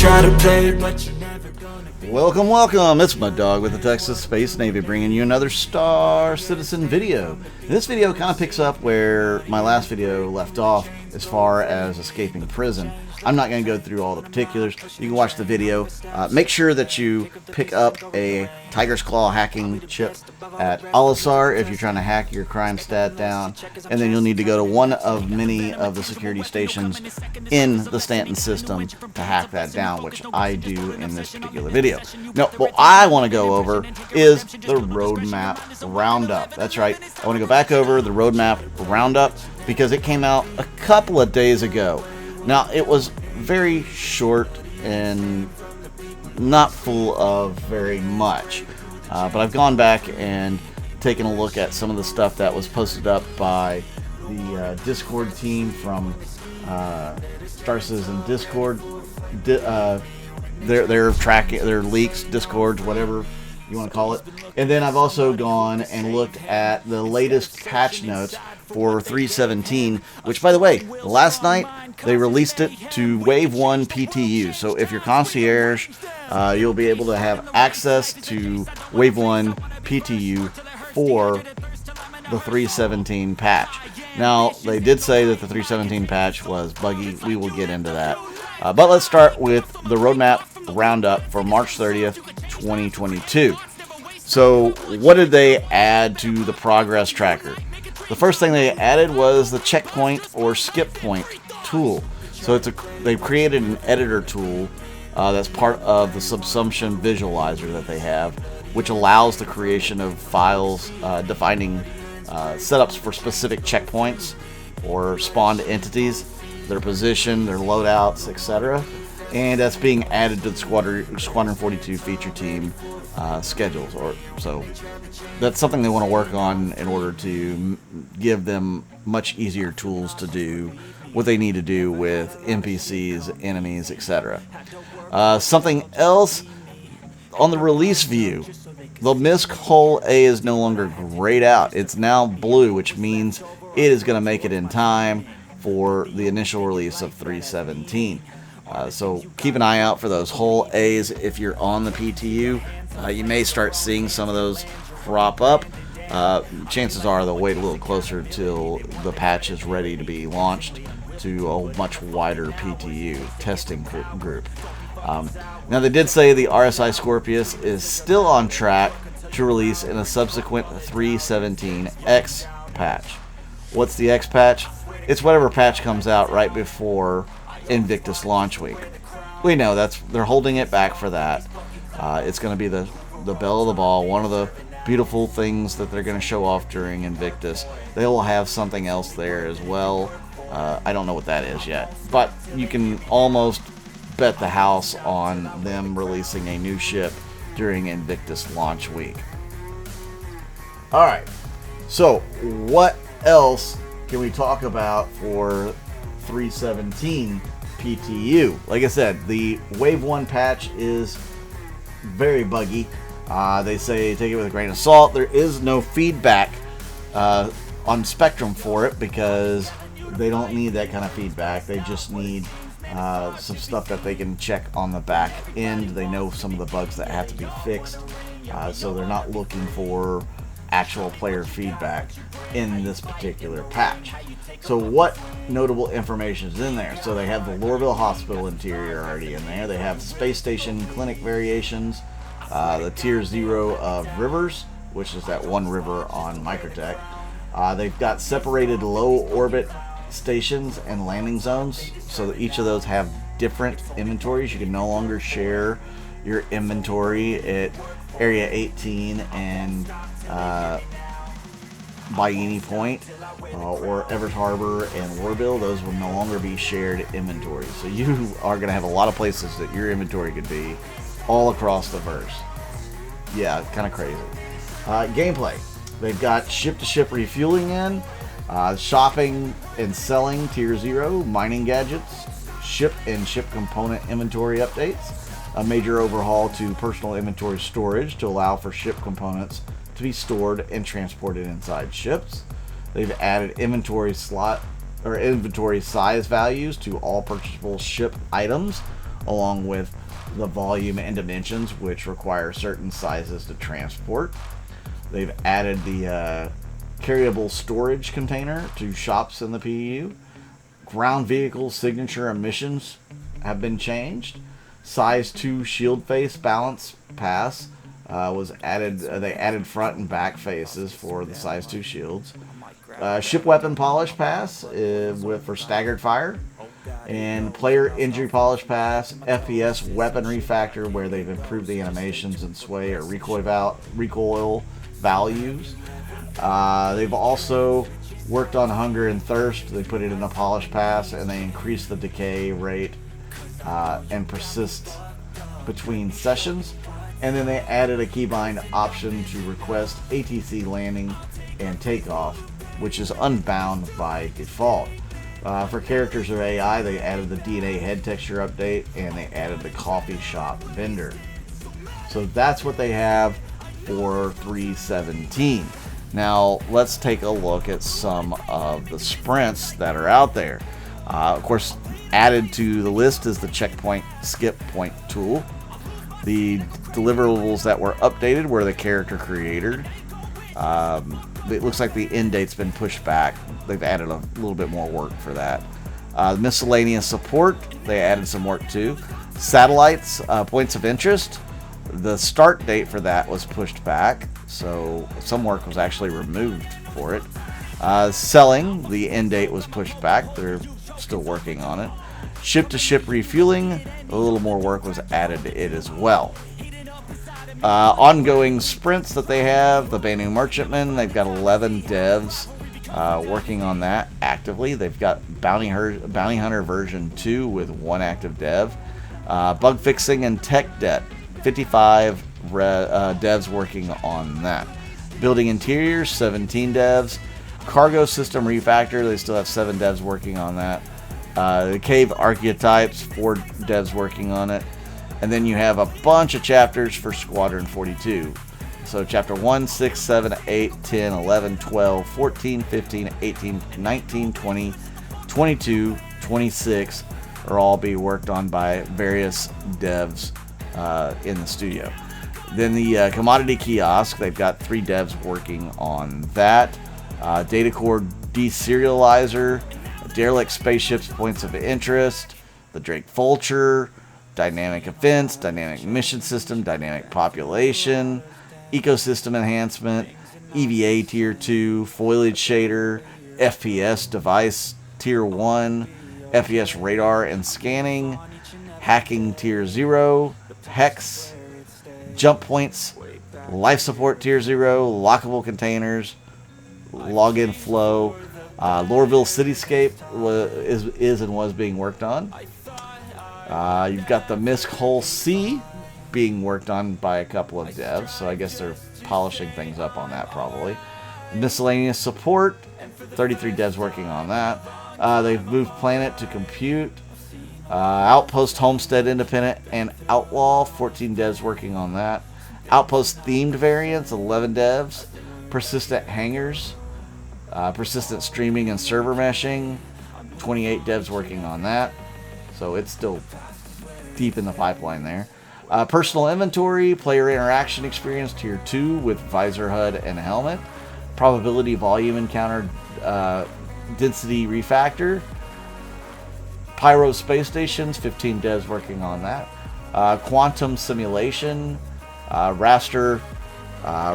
try to play, but you're never gonna be. Welcome. It's my dog with the Texas Space Navy bringing you another Star Citizen video. This video kind of picks up where my last video left off as far as escaping prison. I'm not going to go through all the particulars. You can watch the video. Make sure that you pick up a Tiger's Claw hacking chip at Olisar if you're trying to hack your crime stat down. And then you'll need to go to one of many of the security stations in the Stanton system to hack that down, which I do in this particular video. Now, what I want to go over is the Roadmap Roundup. That's right. I want to go back over the Roadmap Roundup because it came out a couple of days ago. Now, it was very short and not full of very much, but I've gone back and taken a look at some of the stuff that was posted up by the Discord team from Star Citizen Discord. Their tracking, their leaks, Discords, whatever you want to call it. And then I've also gone and looked at the latest patch notes for 3.17, which, by the way, last night they released it to Wave 1 PTU. So if you're concierge, you'll be able to have access to Wave 1 PTU for the 3.17 patch. Now, they did say that the 3.17 patch was buggy. We will get into that. But let's start with the Roadmap Roundup for March 30th, 2022. So what did they add to the progress tracker? The first thing they added was the checkpoint or skip point tool. So they've created an editor tool that's part of the subsumption visualizer that they have, which allows the creation of files defining setups for specific checkpoints or spawned entities, their position, their loadouts, etc. And that's being added to the Squadron 42 feature team schedules. So that's something they want to work on in order to give them much easier tools to do what they need to do with NPCs, enemies, etc. Something else on the release view, the MISC Hull A is no longer grayed out. It's now blue, which means it is going to make it in time for the initial release of 3.17. So keep an eye out for those Hull A's if you're on the PTU. You may start seeing some of those crop up. Chances are they'll wait a little closer till the patch is ready to be launched to a much wider PTU testing group. Now, they did say the RSI Scorpius is still on track to release in a subsequent 3.17 X patch. What's the X patch? It's whatever patch comes out right before Invictus launch week. We know they're holding it back for that. It's going to be the belle of the ball, one of the beautiful things that they're going to show off during Invictus. They will have something else there as well. I don't know what that is yet, but you can almost bet the house on them releasing a new ship during Invictus launch week. Alright, so what else can we talk about for 3.17 PTU? Like I said, the Wave 1 patch is very buggy. They say take it with a grain of salt. There is no feedback on Spectrum for it because they don't need that kind of feedback. They just need some stuff that they can check on the back end. They know some of the bugs that have to be fixed, so they're not looking for actual player feedback in this particular patch. So what notable information is in there? So they have the Lorville Hospital interior already in there. They have space station clinic variations, the tier 0 of rivers, which is that one river on Microtech. They've got separated low orbit stations and landing zones, so that each of those have different inventories. You can no longer share your inventory at Area 18 and Bikini Point or Everett Harbor and Warbill. Those will no longer be shared inventory. So you are going to have a lot of places that your inventory could be all across the verse. Yeah, kind of crazy. Gameplay. They've got ship-to-ship refueling in, shopping and selling tier 0, mining gadgets, ship and ship component inventory updates, a major overhaul to personal inventory storage to allow for ship components to be stored and transported inside ships. They've added inventory slot or inventory size values to all purchasable ship items along with the volume and dimensions, which require certain sizes to transport. They've added the carryable storage container to shops in the PU. Ground vehicle signature emissions have been changed. Size 2 shield face balance pass was added. They added front and back faces for the size 2 shields. Ship weapon polish pass for staggered fire. And player injury polish pass, FPS weaponry factor, where they've improved the animations and sway or recoil values. They've also worked on hunger and thirst. They put it in a polish pass, and they increased the decay rate and persist between sessions. And then they added a keybind option to request ATC landing and takeoff, which is unbound by default. For characters or AI, they added the DNA head texture update, and they added the coffee shop vendor. So that's what they have for 3.17. Now let's take a look at some of the sprints that are out there. Of course, added to the list is the checkpoint skip point tool. The deliverables that were updated were the character creator. It looks like the end date's been pushed back. They've added a little bit more work for that. Miscellaneous support, they added some work too. Satellites, points of interest, the start date for that was pushed back, so some work was actually removed for it. Selling, the end date was pushed back. They're still working on it. Ship-to-ship refueling, a little more work was added to it as well. Ongoing sprints that they have, the Banu Merchantman, they've got 11 devs working on that actively. They've got Bounty Hunter version 2 with 1 active dev. Bug fixing and tech debt, 55 devs working on that. Building interiors, 17 devs. Cargo system refactor, they still have 7 devs working on that. The cave archetypes, 4 devs working on it. And then you have a bunch of chapters for Squadron 42. So chapter 1, 6, 7, 8, 10, 11, 12, 14, 15, 18, 19, 20, 22, 26 are all being worked on by various devs in the studio. Then the commodity kiosk, they've got 3 devs working on that. Data core deserializer, derelict spaceships points of interest, the Drake Vulture, dynamic events, dynamic mission system, dynamic population, ecosystem enhancement, EVA tier 2, foliage shader, FPS device tier 1, FPS radar and scanning, hacking tier 0, hex, jump points, life support tier 0, lockable containers, login flow. Loreville Cityscape is and was being worked on. You've got the Misk Hull C being worked on by a couple of devs, so I guess they're polishing things up on that probably. Miscellaneous support, 33 devs working on that. They've moved Planet to compute. Outpost Homestead Independent and Outlaw, 14 devs working on that. Outpost themed variants, 11 devs. Persistent hangars, persistent streaming and server meshing, 28 devs working on that. So it's still deep in the pipeline there. Personal inventory, player interaction experience tier 2 with visor HUD and helmet. Probability volume encounter density refactor. Pyro space stations, 15 devs working on that. Quantum simulation, raster,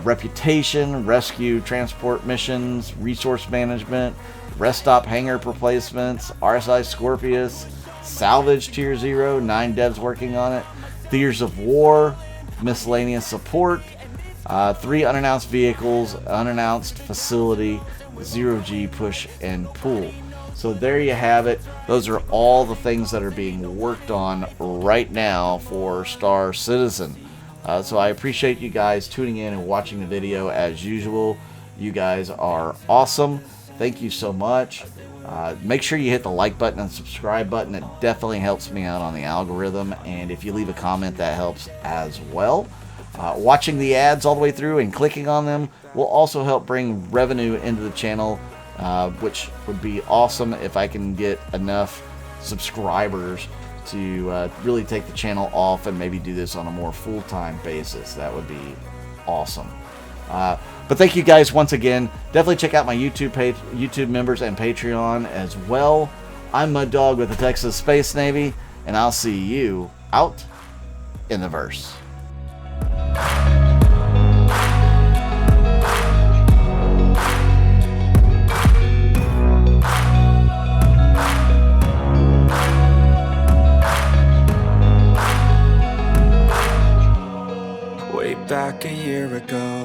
reputation, rescue, transport missions, resource management, rest stop hangar replacements, RSI Scorpius, salvage tier 0, 9 devs working on it. Theaters of War, miscellaneous support, 3 unannounced vehicles, unannounced facility, 0G push and pull. So there you have it. Those are all the things that are being worked on right now for Star Citizen. So I appreciate you guys tuning in and watching the video as usual. You guys are awesome. Thank you so much. Make sure you hit the like button and subscribe button. It definitely helps me out on the algorithm. And if you leave a comment, that helps as well. Watching the ads all the way through and clicking on them will also help bring revenue into the channel, which would be awesome if I can get enough subscribers to really take the channel off and maybe do this on a more full-time basis. That would be awesome. But thank you guys once again. Definitely check out my YouTube page, YouTube members, and Patreon as well. I'm Mud Dog with the Texas Space Navy, and I'll see you out in the verse. Way back a year ago,